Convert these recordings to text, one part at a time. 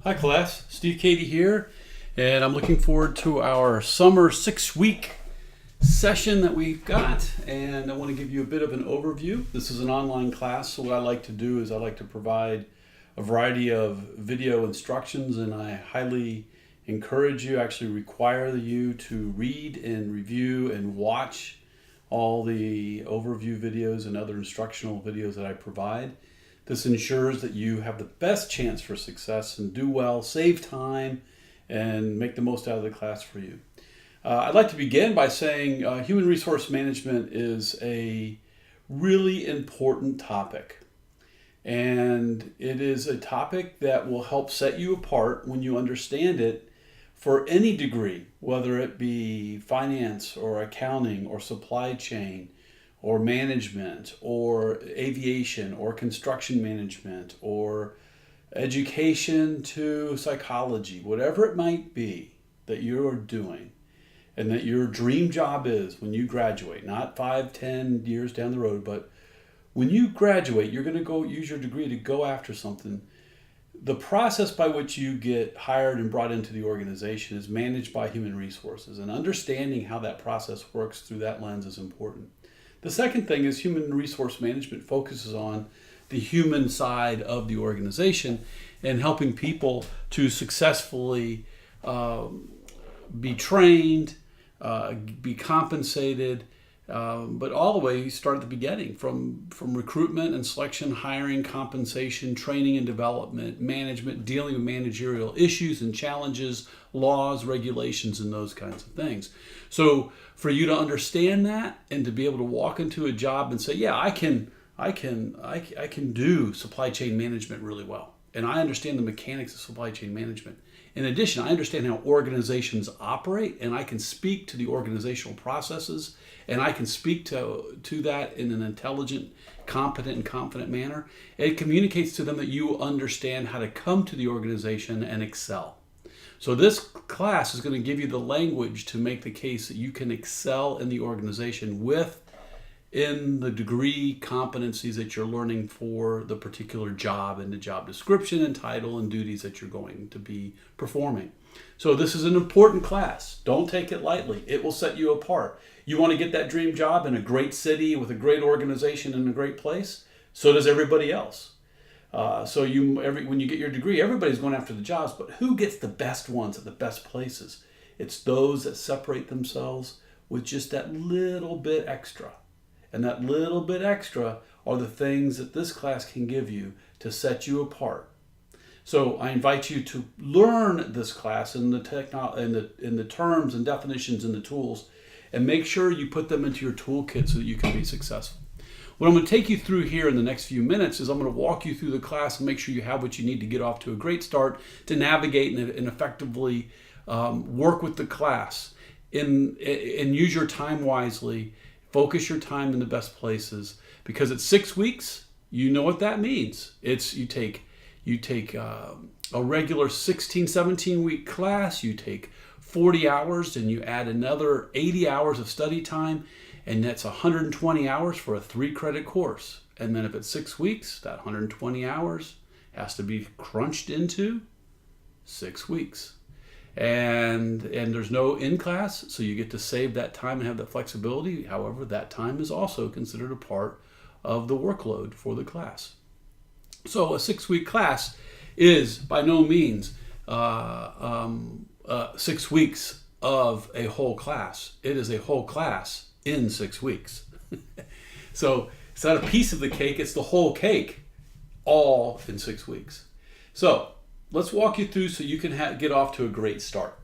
Hi class, Steve Cady here, and I'm looking forward to our summer 6-week session that we've got, and I want to give you a bit of an overview. This is an online class, so what I like to do is I like to provide a variety of video instructions, and I highly encourage you, actually require you to read and review and watch all the overview videos and other instructional videos that I provide. This ensures that you have the best chance for success and do well, save time, and make the most out of the class for you. I'd like to begin by saying human resource management is a really important topic. And it is a topic that will help set you apart when you understand it for any degree, whether it be finance or accounting or supply chain, or management, or aviation, or construction management, or education to psychology, whatever it might be that you're doing, and that your dream job is when you graduate, not 5-10 years down the road, but when you graduate, you're going to go use your degree to go after something. The process by which you get hired and brought into the organization is managed by human resources, and understanding how that process works through that lens is important. The second thing is human resource management focuses on the human side of the organization and helping people to successfully be trained, be compensated, but all the way you start at the beginning, from recruitment and selection, hiring, compensation, training and development, management, dealing with managerial issues and challenges, laws, regulations, and those kinds of things. So for you to understand that and to be able to walk into a job and say, yeah, I can do supply chain management really well, and I understand the mechanics of supply chain management. In addition, I understand how organizations operate, and I can speak to the organizational processes, and I can speak to that in an intelligent, competent, and confident manner. It communicates to them that you understand how to come to the organization and excel. So this class is going to give you the language to make the case that you can excel in the organization within the degree competencies that you're learning for the particular job and the job description and title and duties that you're going to be performing. So this is an important class. Don't take it lightly. It will set you apart. You want to get that dream job in a great city with a great organization and a great place? So does everybody else. When you get your degree, everybody's going after the jobs, but who gets the best ones at the best places? It's those that separate themselves with just that little bit extra. And that little bit extra are the things that this class can give you to set you apart. So I invite you to learn this class in the terms and definitions and the tools, and make sure you put them into your toolkit so that you can be successful. What I'm going to take you through here in the next few minutes is I'm going to walk you through the class and make sure you have what you need to get off to a great start to navigate and effectively work with the class and use your time wisely. Focus your time in the best places, because it's 6 weeks. You know what that means. It's you take a regular 16-17 week class, you take 40 hours and you add another 80 hours of study time, and that's 120 hours for a 3-credit course. And then if it's 6 weeks, that 120 hours has to be crunched into 6 weeks. And there's no in-class, so you get to save that time and have that flexibility. However, that time is also considered a part of the workload for the class. So a 6-week class is by no means 6 weeks of a whole class. It is a whole class in 6 weeks. So it's not a piece of the cake, it's the whole cake, all in 6 weeks. So let's walk you through so you can get off to a great start.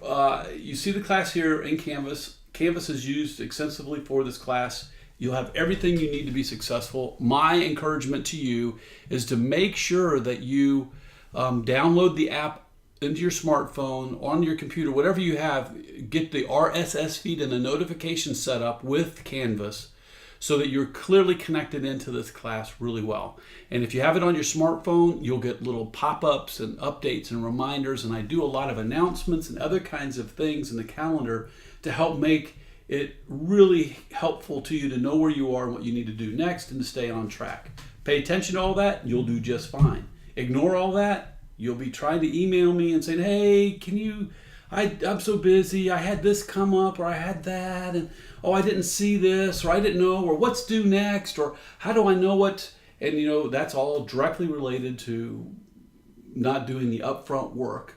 You see the class here in Canvas. Canvas is used extensively for this class. You'll have everything you need to be successful. My encouragement to you is to make sure that you download the app into your smartphone, on your computer, whatever you have. Get the RSS feed and the notifications set up with Canvas so that you're clearly connected into this class really well. And if you have it on your smartphone, you'll get little pop-ups and updates and reminders, and I do a lot of announcements and other kinds of things in the calendar to help make it really helpful to you to know where you are and what you need to do next and to stay on track. Pay attention to all that, you'll do just fine. Ignore all that, You'll be trying to email me and saying, hey, I'm so busy, I had this come up, or I had that, and oh, I didn't see this, or I didn't know, or what's due next, or how do I know what, and that's all directly related to not doing the upfront work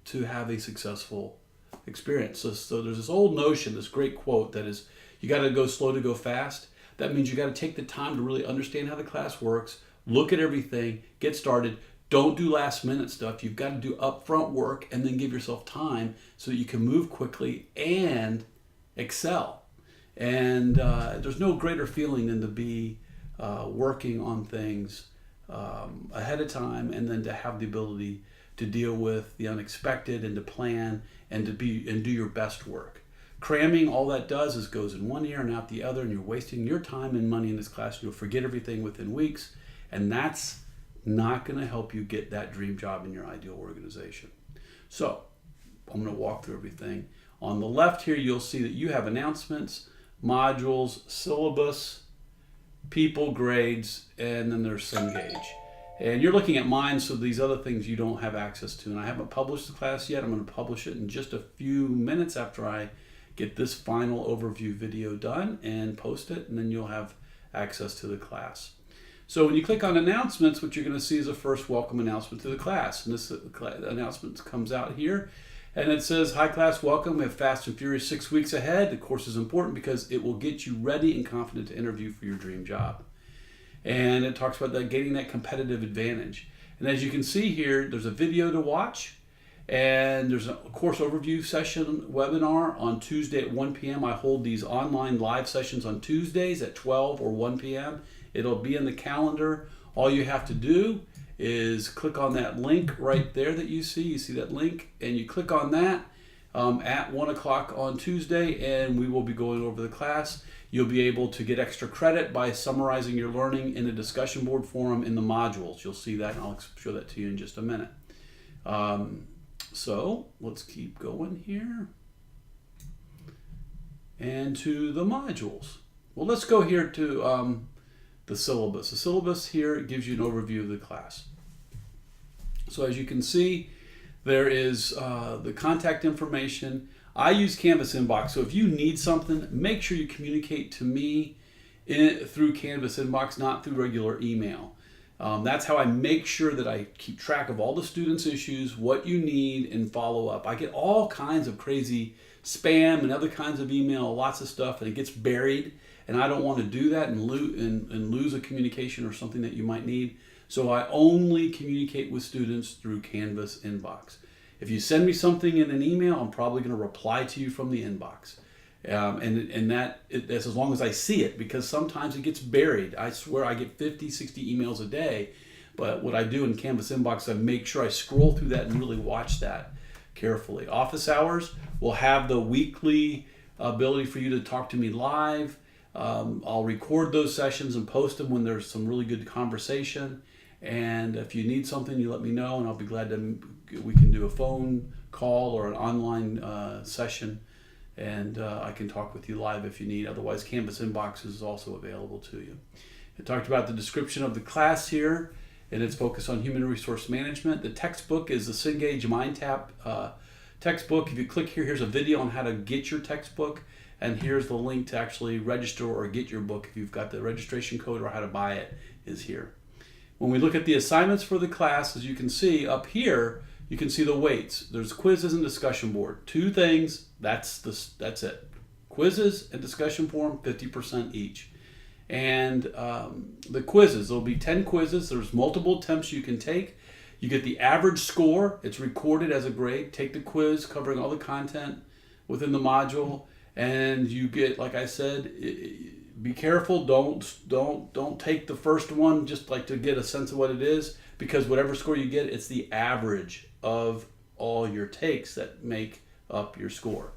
to have a successful experience. So there's this old notion, this great quote that is, you got to go slow to go fast. That means you got to take the time to really understand how the class works, look at everything, get started. Don't do last minute stuff. You've got to do upfront work and then give yourself time so that you can move quickly and excel. And there's no greater feeling than to be working on things ahead of time, and then to have the ability to deal with the unexpected and to plan and do your best work. Cramming, all that does is goes in one ear and out the other, and you're wasting your time and money in this class. You'll forget everything within weeks, and that's not going to help you get that dream job in your ideal organization. So I'm going to walk through everything. On the left here, you'll see that you have announcements, modules, syllabus, people, grades, and then there's Cengage. And you're looking at mine, so these other things you don't have access to. And I haven't published the class yet. I'm going to publish it in just a few minutes after I get this final overview video done and post it, and then you'll have access to the class. So when you click on announcements, what you're going to see is a first welcome announcement to the class. And this announcement comes out here, and it says, hi class, welcome. We have Fast and Furious 6 weeks ahead. The course is important because it will get you ready and confident to interview for your dream job. And it talks about gaining that competitive advantage. And as you can see here, there's a video to watch, and there's a course overview session webinar on Tuesday at 1 p.m. I hold these online live sessions on Tuesdays at 12 or 1 p.m. It'll be in the calendar. All you have to do is click on that link right there that you see. You see that link, and you click on that at 1 o'clock on Tuesday, and we will be going over the class. You'll be able to get extra credit by summarizing your learning in a discussion board forum in the modules. You'll see that, and I'll show that to you in just a minute. So let's keep going here. And to the modules. Well, let's go here to the syllabus. The syllabus here gives you an overview of the class. So as you can see, there is the contact information. I use Canvas Inbox, so if you need something, make sure you communicate to me through Canvas Inbox, not through regular email. That's how I make sure that I keep track of all the students' issues, what you need, and follow up. I get all kinds of crazy spam and other kinds of email, lots of stuff, and it gets buried, and I don't want to do that and lose a communication or something that you might need. So I only communicate with students through Canvas Inbox. If you send me something in an email, I'm probably going to reply to you from the inbox. That's as long as I see it, because sometimes it gets buried. I swear I get 50, 60 emails a day. But what I do in Canvas Inbox, I make sure I scroll through that and really watch that carefully. Office hours will have the weekly ability for you to talk to me live. I'll record those sessions and post them when there's some really good conversation. And if you need something, you let me know, and I'll be glad we can do a phone call or an online session. And I can talk with you live if you need. Otherwise, Canvas Inbox is also available to you. I talked about the description of the class here, and it's focused on human resource management. The textbook is the Cengage MindTap textbook. If you click here, here's a video on how to get your textbook, and here's the link to actually register or get your book. If you've got the registration code or how to buy it is here. When we look at the assignments for the class, as you can see up here, you can see the weights. There's quizzes and discussion board. Two things, that's it. Quizzes and discussion forum, 50% each. And the quizzes, there'll be 10 quizzes. There's multiple attempts you can take. You get the average score. It's recorded as a grade. Take the quiz covering all the content within the module, and you get, like I said, be careful. Don't take the first one just like to get a sense of what it is, because whatever score you get, it's the average of all your takes that make up your score.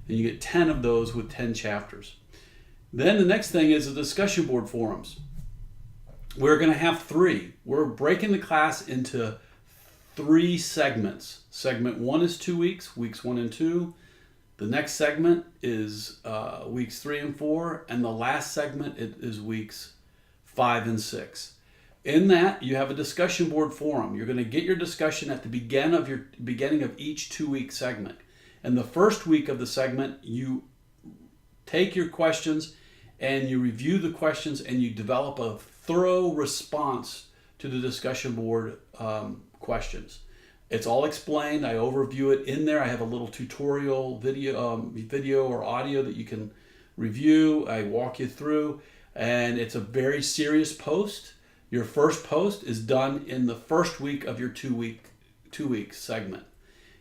And you get 10 of those with 10 chapters. Then the next thing is the discussion board forums. We're going to have 3. We're breaking the class into 3 segments. Segment 1 is 2 weeks, weeks 1 and 2. The next segment is weeks 3 and 4, and the last segment is weeks 5 and 6. In that, you have a discussion board forum. You're going to get your discussion at the beginning of each 2-week segment. And the first week of the segment, you take your questions and you review the questions and you develop a thorough response to the discussion board questions. It's all explained. I overview it in there. I have a little tutorial video or audio that you can review. I walk you through, and it's a very serious post. Your first post is done in the first week of your 2-week segment,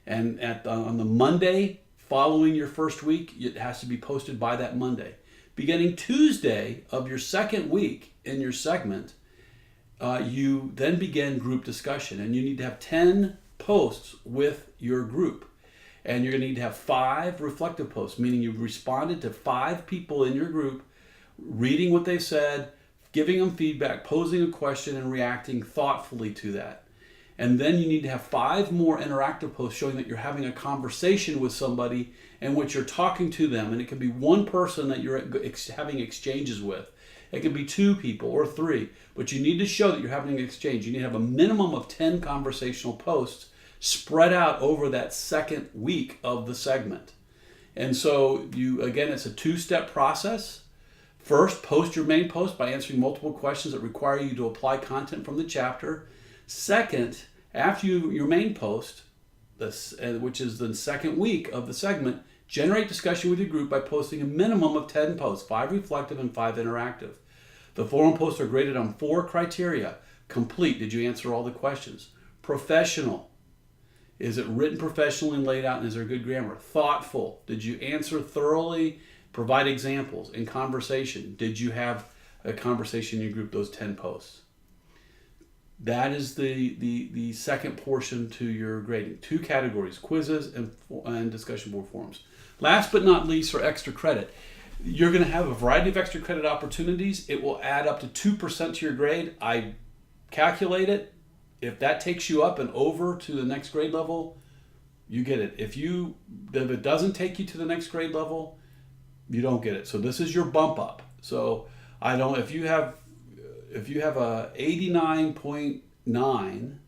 and on the Monday following your first week, it has to be posted by that Monday. Beginning Tuesday of your second week in your segment, you then begin group discussion, and you need to have 10 posts with your group. And you're going to need to have 5 reflective posts, meaning you've responded to 5 people in your group, reading what they said, giving them feedback, posing a question, and reacting thoughtfully to that. And then you need to have 5 more interactive posts showing that you're having a conversation with somebody in which you're talking to them. And it could be one person that you're having exchanges with. It could be 2 people or 3, but you need to show that you're having an exchange. You need to have a minimum of 10 conversational posts spread out over that second week of the segment. And so it's a 2-step process. First, post your main post by answering multiple questions that require you to apply content from the chapter. Second, after your main post, which is the second week of the segment, generate discussion with your group by posting a minimum of 10 posts, 5 reflective and 5 interactive. The forum posts are graded on 4 criteria. Complete, did you answer all the questions? Professional, is it written professionally and laid out, and is there good grammar? Thoughtful, did you answer thoroughly, provide examples? In conversation, did you have a conversation in your group, those 10 posts? That is the second portion to your grading. 2 categories, quizzes and discussion board forums. Last but not least, for extra credit, you're going to have a variety of extra credit opportunities. It will add up to 2% to your grade. I calculate it. If that takes you up and over to the next grade level, you get it. If it doesn't take you to the next grade level, you don't get it. So this is your bump up. So if you have a 89.9,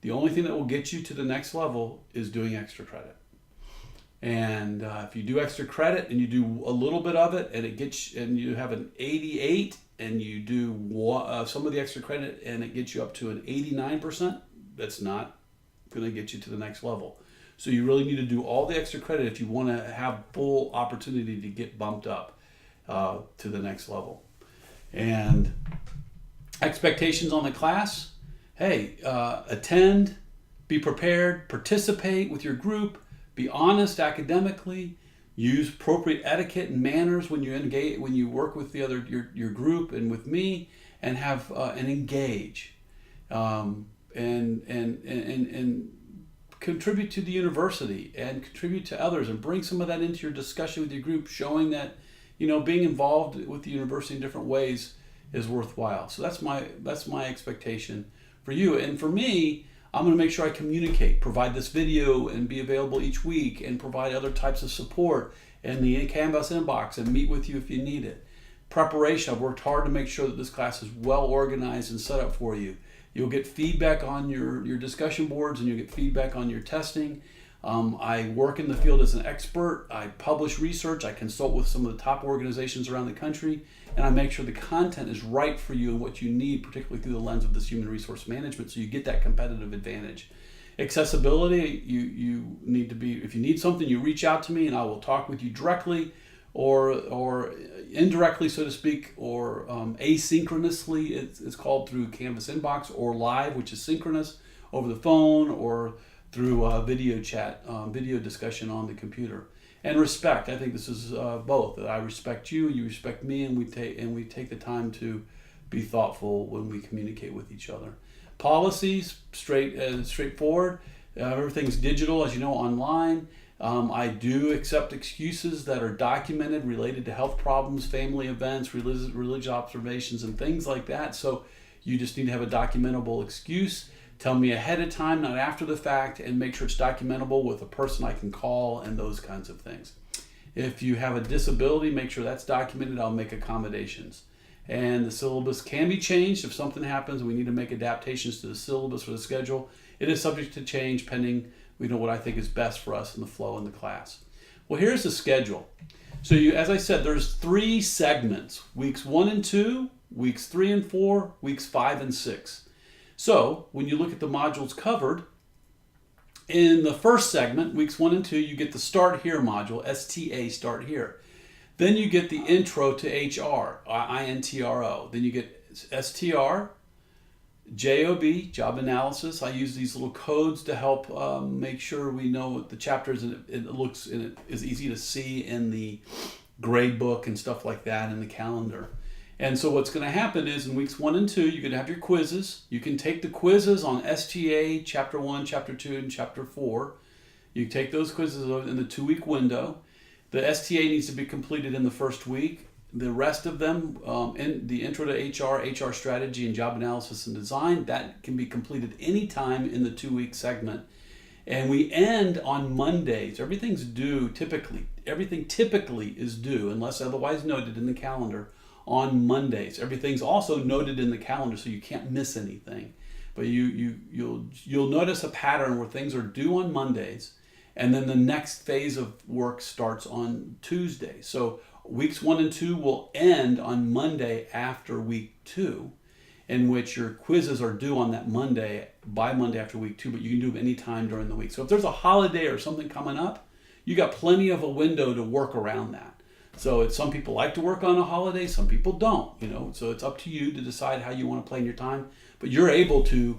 the only thing that will get you to the next level is doing extra credit. And if you do extra credit and you do a little bit of it, and you have an 88, and you do some of the extra credit and it gets you up to an 89%, that's not going to get you to the next level. So you really need to do all the extra credit if you want to have full opportunity to get bumped up to the next level. And expectations on the class, hey, attend, be prepared, participate with your group, be honest academically, use appropriate etiquette and manners when you engage, when you work with your group and with me, and have and engage, and contribute to the university and contribute to others, and bring some of that into your discussion with your group, showing that being involved with the university in different ways is worthwhile. So that's my expectation for you. And for me, I'm going to make sure I communicate, provide this video and be available each week, and provide other types of support in the Canvas inbox and meet with you if you need it. Preparation, I've worked hard to make sure that this class is well organized and set up for you. You'll get feedback on your discussion boards, and you'll get feedback on your testing. I work in the field as an expert. I publish research. I consult with some of the top organizations around the country, and I make sure the content is right for you and what you need, particularly through the lens of this human resource management, so you get that competitive advantage. Accessibility, you need to be, if you need something, you reach out to me and I will talk with you directly or indirectly, so to speak, or asynchronously, it's called, through Canvas inbox, or live, which is synchronous over the phone, or through video chat, video discussion on the computer. And respect, I think this is both. I respect you, you respect me, and we take the time to be thoughtful when we communicate with each other. Policies, straightforward. Everything's digital, as you know, online. I do accept excuses that are documented related to health problems, family events, religious observations, and things like that. So you just need to have a documentable excuse. Tell me ahead of time, not after the fact, and make sure it's documentable with a person I can call and those kinds of things. If you have a disability, make sure that's documented. I'll make accommodations. And the syllabus can be changed if something happens and we need to make adaptations to the syllabus or the schedule. It is subject to change pending what I think is best for us in the flow in the class. Well, here's the schedule. So as I said, there's 3 segments: weeks 1 and 2, weeks 3 and 4, weeks 5 and 6. So when you look at the modules covered, in the first segment, weeks 1 and 2, you get the Start Here module, STA, Start Here. Then you get the Intro to HR, INTRO. Then you get STR, JOB, Job Analysis. I use these little codes to help make sure we know what the chapters, and it is easy to see in the grade book and stuff like that in the calendar. And so what's going to happen is in weeks 1 and 2, you're going to have your quizzes. You can take the quizzes on STA, Chapter 1, Chapter 2, and Chapter 4. You take those quizzes in the 2-week window. The STA needs to be completed in the first week. The rest of them, in the Intro to HR Strategy, and Job Analysis and Design, that can be completed anytime in the 2-week segment. And we end on Mondays. Everything's due typically. Everything typically is due, unless otherwise noted in the calendar, on Mondays. Everything's also noted in the calendar, so you can't miss anything. But you'll notice a pattern where things are due on Mondays, and then the next phase of work starts on Tuesday. So weeks 1 and 2 will end on Monday after week 2, in which your quizzes are due on that Monday, by Monday after week 2, but you can do them any time during the week. So if there's a holiday or something coming up, you got plenty of a window to work around that. So some people like to work on a holiday, some people don't, so it's up to you to decide how you want to plan your time, but you're able to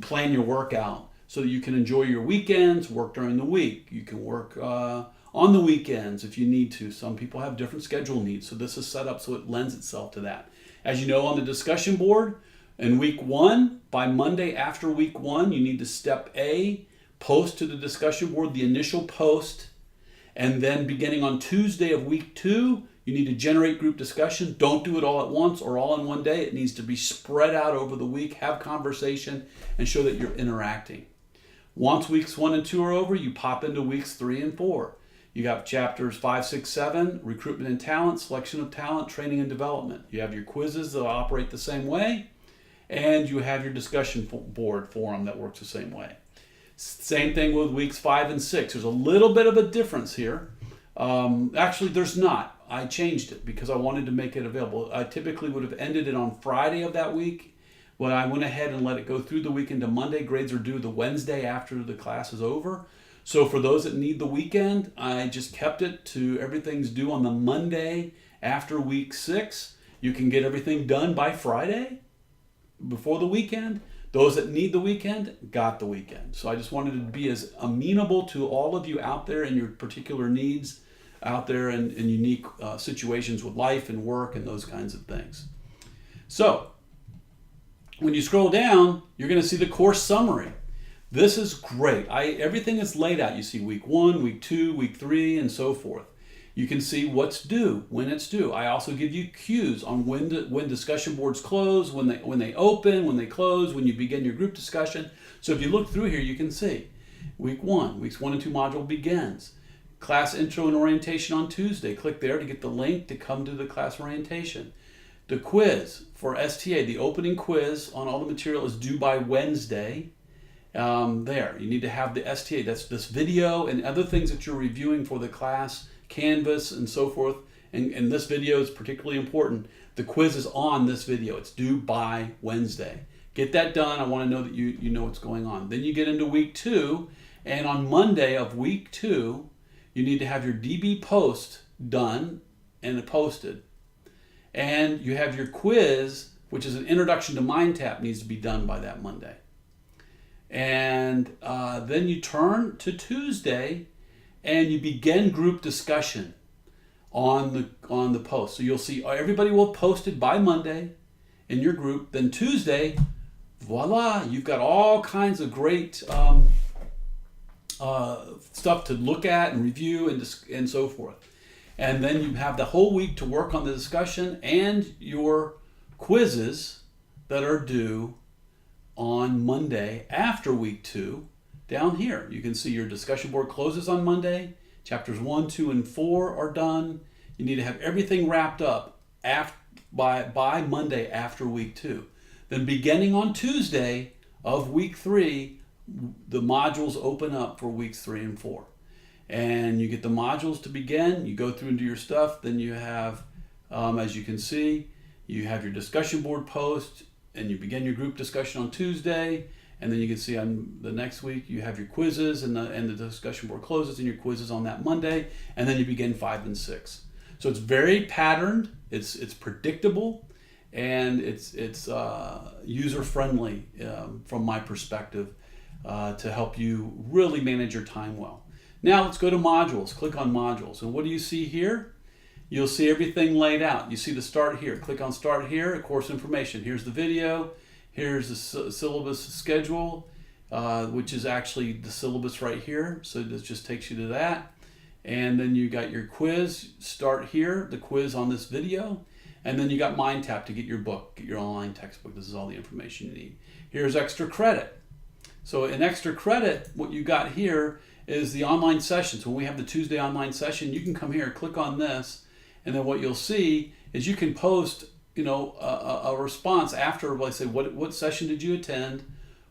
plan your work out so that you can enjoy your weekends, work during the week. You can work on the weekends if you need to. Some people have different schedule needs, so this is set up so it lends itself to that. As you know, on the discussion board, in week 1, by Monday after week 1, you need to step A, post to the discussion board the initial post. And then beginning on Tuesday of week 2, you need to generate group discussion. Don't do it all at once or all in one day. It needs to be spread out over the week, have conversation, and show that you're interacting. Once weeks 1 and 2 are over, you pop into weeks 3 and 4. You got chapters 5, 6, 7, recruitment and talent, selection of talent, training and development. You have your quizzes that operate the same way, and you have your discussion board forum that works the same way. Same thing with weeks 5 and 6. There's a little bit of a difference here. Actually, there's not. I changed it because I wanted to make it available. I typically would have ended it on Friday of that week, but I went ahead and let it go through the week into Monday. Grades are due the Wednesday after the class is over. So for those that need the weekend, I just kept it to everything's due on the Monday after week 6. You can get everything done by Friday before the weekend. Those that need the weekend got the weekend. So I just wanted to be as amenable to all of you out there and your particular needs out there in unique situations with life and work and those kinds of things. So when you scroll down, you're going to see the course summary. This is great. Everything is laid out. You see week 1, week 2, week 3, and so forth. You can see what's due, when it's due. I also give you cues on when discussion boards close, when they open, when they close, when you begin your group discussion. So if you look through here, you can see week 1, weeks 1 and 2 module begins. Class intro and orientation on Tuesday. Click there to get the link to come to the class orientation. The quiz for STA, the opening quiz on all the material, is due by Wednesday. There, you need to have the STA. That's this video and other things that you're reviewing for the class, Canvas and so forth, and this video is particularly important. The quiz is on this video. It's due by Wednesday. Get that done. I want to know that you know what's going on. Then you get into week 2, and on Monday of week 2, you need to have your DB post done and posted. And you have your quiz, which is an introduction to MindTap, needs to be done by that Monday. And then you turn to Tuesday and you begin group discussion on the post. So you'll see everybody will have posted by Monday in your group. Then Tuesday, voila, you've got all kinds of great stuff to look at and review and so forth. And then you have the whole week to work on the discussion and your quizzes that are due on Monday after week 2. Down here, you can see your discussion board closes on Monday. Chapters 1, 2, and 4 are done. You need to have everything wrapped up by Monday after week 2. Then beginning on Tuesday of week 3, the modules open up for weeks 3 and 4. And you get the modules to begin, you go through and do your stuff, then you have, as you can see, you have your discussion board post, and you begin your group discussion on Tuesday, and then you can see on the next week you have your quizzes, and the discussion board closes and your quizzes on that Monday, and then you begin 5 and 6. So it's very patterned, it's predictable, and it's user friendly from my perspective to help you really manage your time well. Now let's go to modules. Click on modules, and what do you see here? You'll see everything laid out. You see the start here. Click on start here, course information. Here's the video. Here's the syllabus schedule, which is actually the syllabus right here. So this just takes you to that. And then you got your quiz, start here, the quiz on this video. And then you got MindTap to get your book, get your online textbook. This is all the information you need. Here's extra credit. So in extra credit, what you got here is the online sessions. When we have the Tuesday online session, you can come here, click on this, and then what you'll see is you can post, a response after, like say, what session did you attend,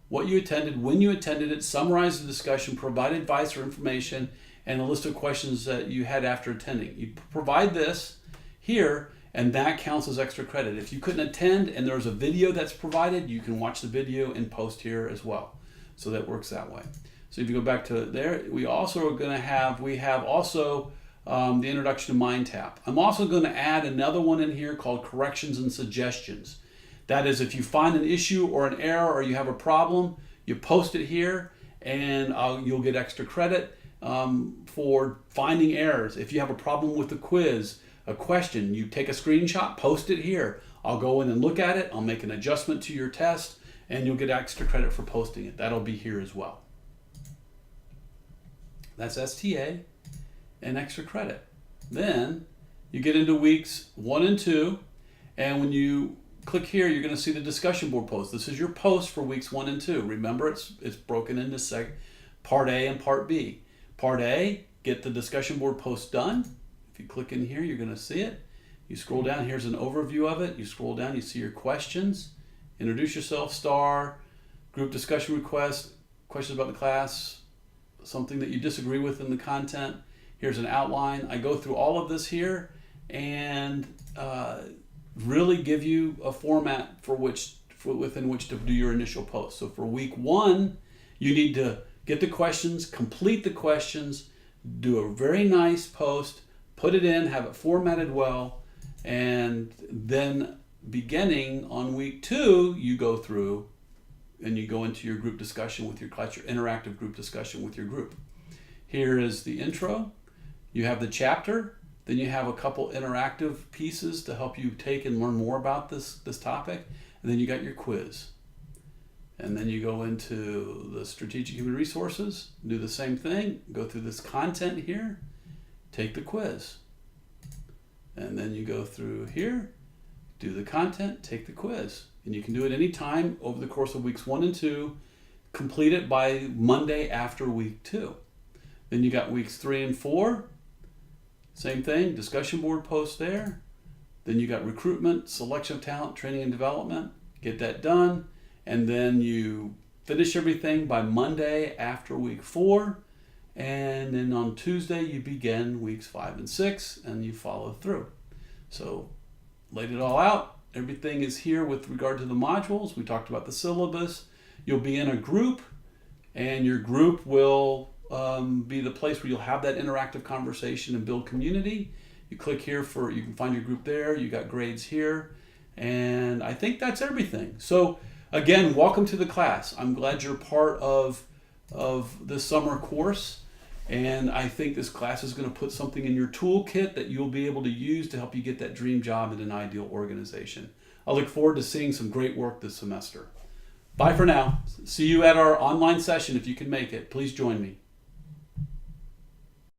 what you attended, when you attended it, summarize the discussion, provide advice or information, and a list of questions that you had after attending. You provide this here, and that counts as extra credit. If you couldn't attend and there's a video that's provided, you can watch the video and post here as well. So that works that way. So if you go back to there, we also are going to have, the introduction to MindTap. I'm also going to add another one in here called corrections and suggestions. That is, if you find an issue or an error or you have a problem, you post it here and you'll get extra credit for finding errors. If you have a problem with the quiz, a question, you take a screenshot, post it here. I'll go in and look at it. I'll make an adjustment to your test and you'll get extra credit for posting it. That'll be here as well. That's STA and extra credit. Then you get into weeks 1 and 2, and when you click here, you're going to see the discussion board post. This is your post for weeks 1 and 2. Remember, it's broken into part A and part B. Part A, get the discussion board post done. If you click in here, you're going to see it. You scroll down, here's an overview of it. You scroll down, you see your questions. Introduce yourself, star, group discussion request, questions about the class, something that you disagree with in the content. Here's an outline. I go through all of this here and really give you a format within which to do your initial post. So for week 1, you need to get the questions, complete the questions, do a very nice post, put it in, have it formatted well, and then beginning on week 2, you go through and you go into your group discussion with your class, your interactive group discussion with your group. Here is the intro. You have the chapter, then you have a couple interactive pieces to help you take and learn more about this topic, and then you got your quiz. And then you go into the strategic human resources, do the same thing, go through this content here, take the quiz. And then you go through here, do the content, take the quiz. And you can do it anytime over the course of weeks 1 and 2, complete it by Monday after week 2. Then you got weeks 3 and 4, same thing, discussion board post there. Then you got recruitment, selection of talent, training and development, get that done. And then you finish everything by Monday after week 4. And then on Tuesday, you begin weeks 5 and 6 and you follow through. So laid it all out. Everything is here with regard to the modules. We talked about the syllabus. You'll be in a group, and your group will be the place where you'll have that interactive conversation and build community. You click here you can find your group there. You got grades here. And I think that's everything. So again, welcome to the class. I'm glad you're part of this summer course. And I think this class is going to put something in your toolkit that you'll be able to use to help you get that dream job in an ideal organization. I look forward to seeing some great work this semester. Bye for now. See you at our online session if you can make it. Please join me.